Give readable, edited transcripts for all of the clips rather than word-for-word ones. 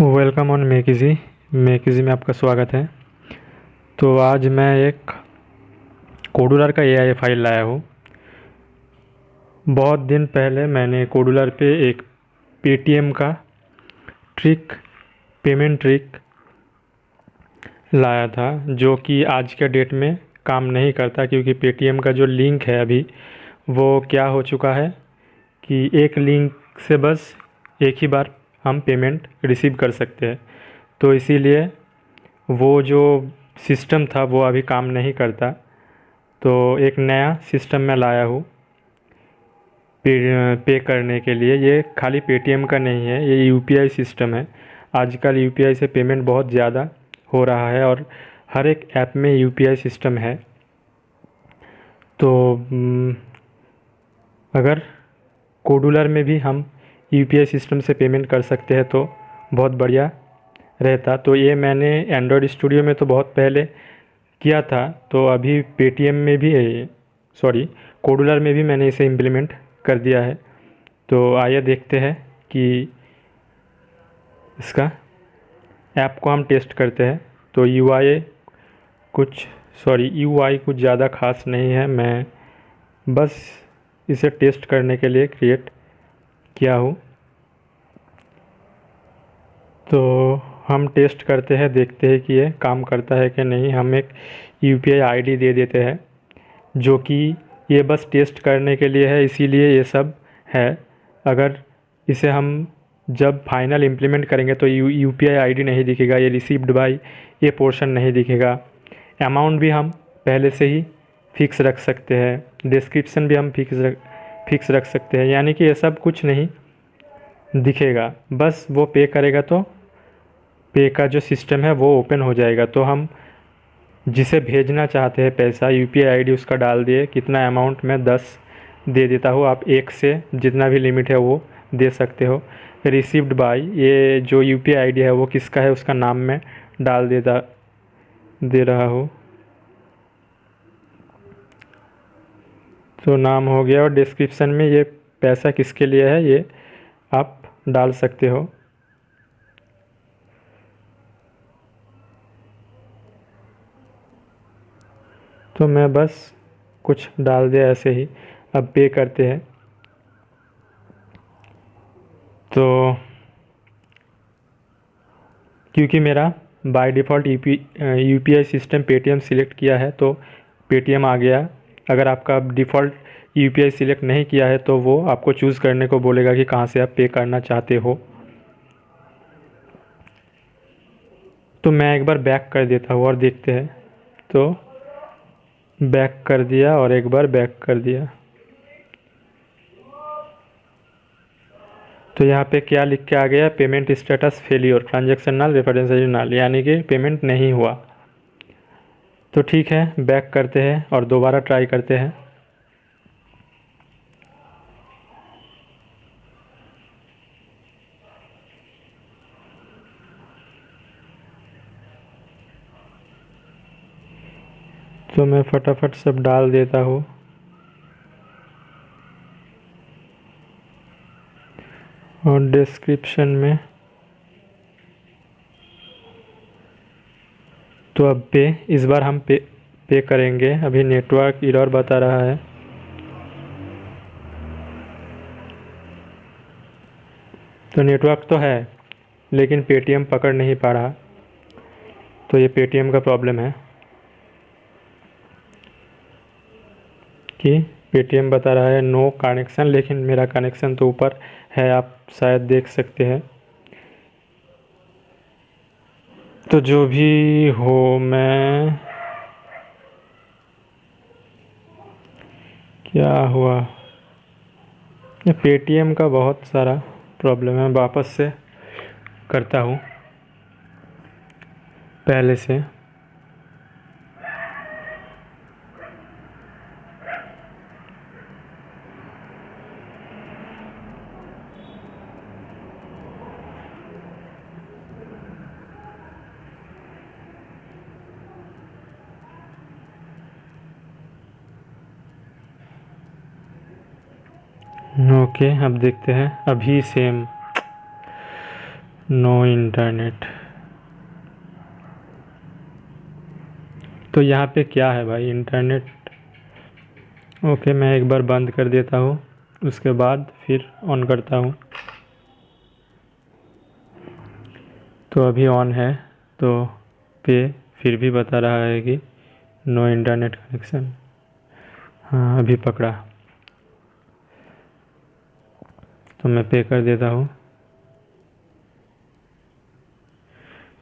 Welcome on मेकिजी में आपका स्वागत है। तो आज मैं एक कोडुलर का एआई फाइल लाया हूँ। बहुत दिन पहले मैंने कोडुलर पे एक पेटीएम का पेमेंट ट्रिक लाया था, जो कि आज के डेट में काम नहीं करता, क्योंकि पेटीएम का जो लिंक है अभी वो क्या हो चुका है कि एक लिंक से बस एक ही बार हम पेमेंट रिसीव कर सकते हैं। तो इसीलिए वो जो सिस्टम था वो अभी काम नहीं करता। तो एक नया सिस्टम मैं लाया हूँ पे करने के लिए। ये खाली पेटीएम का नहीं है, ये यूपीआई सिस्टम है। आजकल यूपीआई से पेमेंट बहुत ज़्यादा हो रहा है और हर एक ऐप में यूपीआई सिस्टम है। तो अगर कोडुलर में भी हम यूपीआई सिस्टम से पेमेंट कर सकते हैं तो बहुत बढ़िया रहता। तो ये मैंने एंड्रॉयड स्टूडियो में तो बहुत पहले किया था, तो अभी पेटीएम में भी कोडुलर में भी मैंने इसे इम्प्लीमेंट कर दिया है। तो आइए देखते हैं कि इसका ऐप को हम टेस्ट करते हैं। तो यूआई कुछ ज़्यादा ख़ास नहीं है, मैं बस इसे टेस्ट करने के लिए क्रिएट किया हूँ। तो हम टेस्ट करते हैं, देखते हैं कि ये काम करता है कि नहीं। हम एक यूपीआई आईडी दे देते हैं, जो कि ये बस टेस्ट करने के लिए है, इसीलिए ये सब है। अगर इसे हम जब फाइनल इम्प्लीमेंट करेंगे तो यूपीआई आईडी नहीं दिखेगा, ये रिसीव्ड बाय ये पोर्शन नहीं दिखेगा। अमाउंट भी हम पहले से ही फिक्स रख सकते हैं, डिस्क्रिप्शन भी हम फिक्स रख सकते हैं, यानी कि ये सब कुछ नहीं दिखेगा। बस वो पे करेगा तो पे का जो सिस्टम है वो ओपन हो जाएगा। तो हम जिसे भेजना चाहते हैं पैसा, यूपीआई आईडी उसका डाल दिए, कितना अमाउंट मैं 10 दे देता हूँ। आप एक से जितना भी लिमिट है वो दे सकते हो। रिसीव्ड बाय, ये जो यूपीआई आईडी है वो किसका है उसका नाम मैं डाल दे रहा हूँ। तो नाम हो गया, और डिस्क्रिप्शन में ये पैसा किसके लिए है ये आप डाल सकते हो। तो मैं बस कुछ डाल दिया ऐसे ही। अब पे करते हैं। तो क्योंकि मेरा by default UPI system Paytm select किया है तो पेटीएम आ गया। अगर आपका डिफ़ॉल्ट यूपीआई सिलेक्ट नहीं किया है तो वो आपको चूज़ करने को बोलेगा कि कहाँ से आप पे करना चाहते हो। तो मैं एक बार बैक कर देता हूँ और देखते हैं। तो बैक कर दिया और एक बार बैक कर दिया। तो यहाँ पे क्या लिख के आ गया, पेमेंट स्टेटस फेलियर, ट्रांजैक्शन नल, रेफरेंस नल, यानी कि पेमेंट नहीं हुआ। तो ठीक है, बैक करते हैं और दोबारा ट्राई करते हैं। तो मैं फटाफट सब डाल देता हूँ। और डिस्क्रिप्शन में तो अब इस बार हम पे करेंगे। अभी नेटवर्क एरर बता रहा है। तो नेटवर्क तो है लेकिन पेटीएम पकड़ नहीं पा रहा, तो ये पेटीएम का प्रॉब्लम है कि पेटीएम बता रहा है नो कनेक्शन, लेकिन मेरा कनेक्शन तो ऊपर है, आप शायद देख सकते हैं। तो जो भी हो, मैं क्या हुआ, ये पेटीएम का बहुत सारा प्रॉब्लम है। वापस से करता हूँ पहले से। ओके, अब देखते हैं। अभी सेम नो इंटरनेट। तो यहाँ पे क्या है भाई, इंटरनेट। ओके, मैं एक बार बंद कर देता हूँ, उसके बाद फिर ऑन करता हूँ। तो अभी ऑन है, तो पे फिर भी बता रहा है कि नो इंटरनेट कनेक्शन। हाँ, अभी पकड़ा। तो मैं पे कर देता हूँ।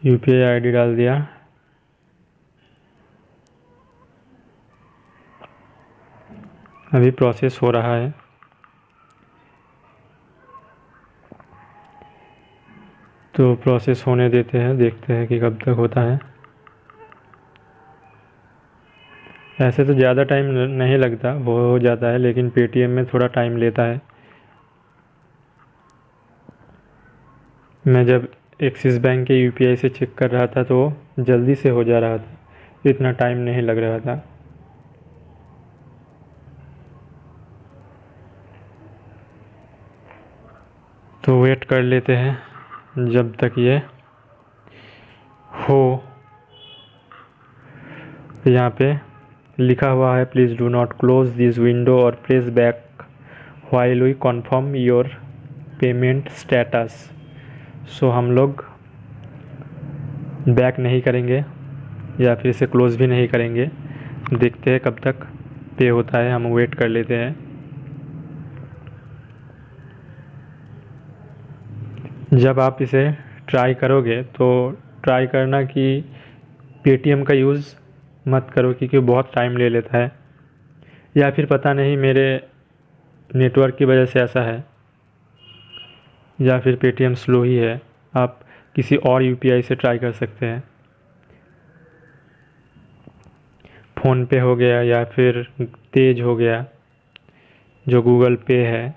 यूपीआई आईडी डाल दिया। अभी प्रोसेस हो रहा है। तो प्रोसेस होने देते हैं, देखते हैं कि कब तक होता है। ऐसे तो ज़्यादा टाइम नहीं लगता, हो जाता है, लेकिन पेटीएम में थोड़ा टाइम लेता है। मैं जब एक्सिस बैंक के यूपीआई से चेक कर रहा था तो जल्दी से हो जा रहा था, इतना टाइम नहीं लग रहा था। तो वेट कर लेते हैं जब तक ये हो। यहाँ पे लिखा हुआ है, please do not close this window और press back while we confirm your payment status. So हम लोग बैक नहीं करेंगे या फिर इसे क्लोज़ भी नहीं करेंगे। देखते हैं कब तक पे होता है, हम वेट कर लेते हैं। जब आप इसे ट्राई करोगे तो ट्राई करना कि पेटीएम का यूज़ मत करो, क्योंकि बहुत टाइम ले लेता है, या फिर पता नहीं मेरे नेटवर्क की वजह से ऐसा है, या फिर पेटीएम स्लो ही है। आप किसी और यूपीआई से ट्राई कर सकते हैं, फ़ोन पे हो गया या फिर तेज हो गया जो गूगल पे है,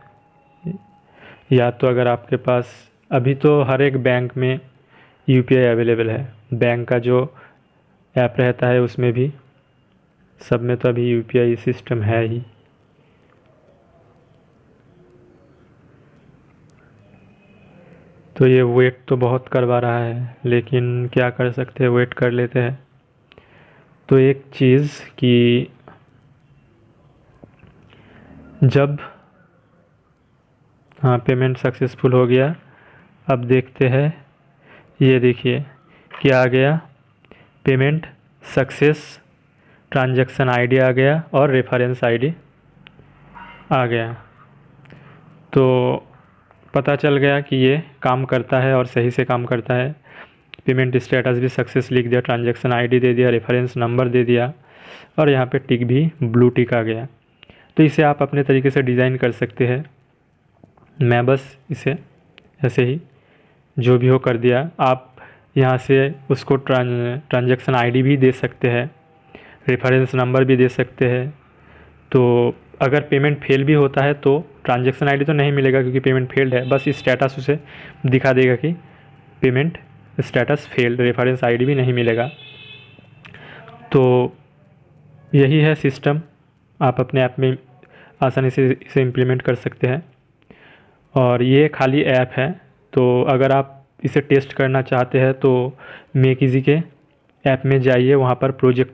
या तो अगर आपके पास, अभी तो हर एक बैंक में यूपीआई अवेलेबल है। बैंक का जो ऐप रहता है उसमें भी, सब में तो अभी यूपीआई सिस्टम है ही। तो ये वेट तो बहुत करवा रहा है, लेकिन क्या कर सकते हैं, वेट कर लेते हैं। तो एक चीज़ कि जब, हाँ, पेमेंट सक्सेसफुल हो गया। अब देखते हैं, ये देखिए क्या आ गया, पेमेंट सक्सेस, ट्रांजैक्शन आईडी आ गया और रेफरेंस आईडी आ गया। तो पता चल गया कि ये काम करता है और सही से काम करता है। पेमेंट स्टेटस भी सक्सेस लिख दिया, ट्रांजैक्शन आईडी दे दिया, रेफरेंस नंबर दे दिया, और यहाँ पे टिक भी ब्लू टिक आ गया। तो इसे आप अपने तरीके से डिज़ाइन कर सकते हैं। मैं बस इसे ऐसे ही जो भी हो कर दिया। आप यहाँ से उसको ट्रांजैक्शन आईडी भी दे सकते हैं, रेफरेंस नंबर भी दे सकते हैं। तो अगर पेमेंट फेल भी होता है तो ट्रांजैक्शन आईडी तो नहीं मिलेगा क्योंकि पेमेंट फेल्ड है, बस स्टेटस उसे दिखा देगा कि payment status failed, reference ID भी नहीं मिलेगा। तो यही है सिस्टम, आप अपने ऐप में आसानी से इसे इम्प्लीमेंट कर सकते हैं। और ये खाली ऐप है, तो अगर आप इसे टेस्ट करना चाहते हैं तो मेक इजी के ऐप में जाइए, वहाँ पर प्रोजेक्ट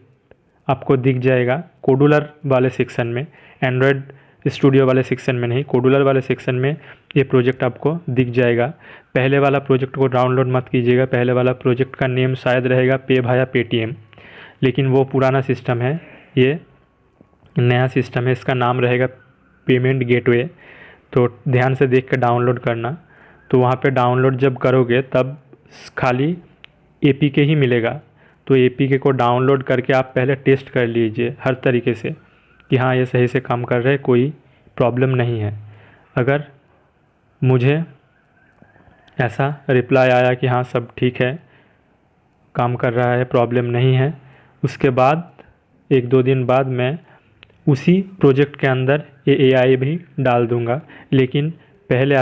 आपको दिख जाएगा कोडुलर वाले सेक्शन में, एंड्रॉयड स्टूडियो वाले सेक्शन में नहीं, कोडुलर वाले सेक्शन में ये प्रोजेक्ट आपको दिख जाएगा। पहले वाला प्रोजेक्ट को डाउनलोड मत कीजिएगा, पहले वाला प्रोजेक्ट का नेम शायद रहेगा पे भाया पेटीएम, लेकिन वो पुराना सिस्टम है, ये नया सिस्टम है, इसका नाम रहेगा पेमेंट गेटवे। तो ध्यान से देख कर डाउनलोड करना। तो वहाँ पे डाउनलोड जब करोगे तब खाली एपीके ही मिलेगा, तो एपीके को डाउनलोड करके आप पहले टेस्ट कर लीजिए हर तरीके से कि हाँ ये सही से काम कर रहा है, कोई प्रॉब्लम नहीं है। अगर मुझे ऐसा रिप्लाई आया कि हाँ सब ठीक है, काम कर रहा है, प्रॉब्लम नहीं है, उसके बाद 1-2 दिन बाद मैं उसी प्रोजेक्ट के अंदर ये एआई भी डाल दूँगा। लेकिन पहले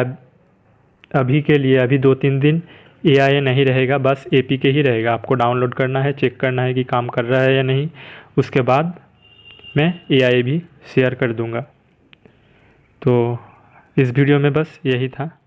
अभी के लिए, अभी 2-3 दिन एआई नहीं रहेगा, बस एपीके ही रहेगा। आपको डाउनलोड करना है, चेक करना है कि काम कर रहा है या नहीं, उसके बाद मैं एआई भी शेयर कर दूँगा। तो इस वीडियो में बस यही था।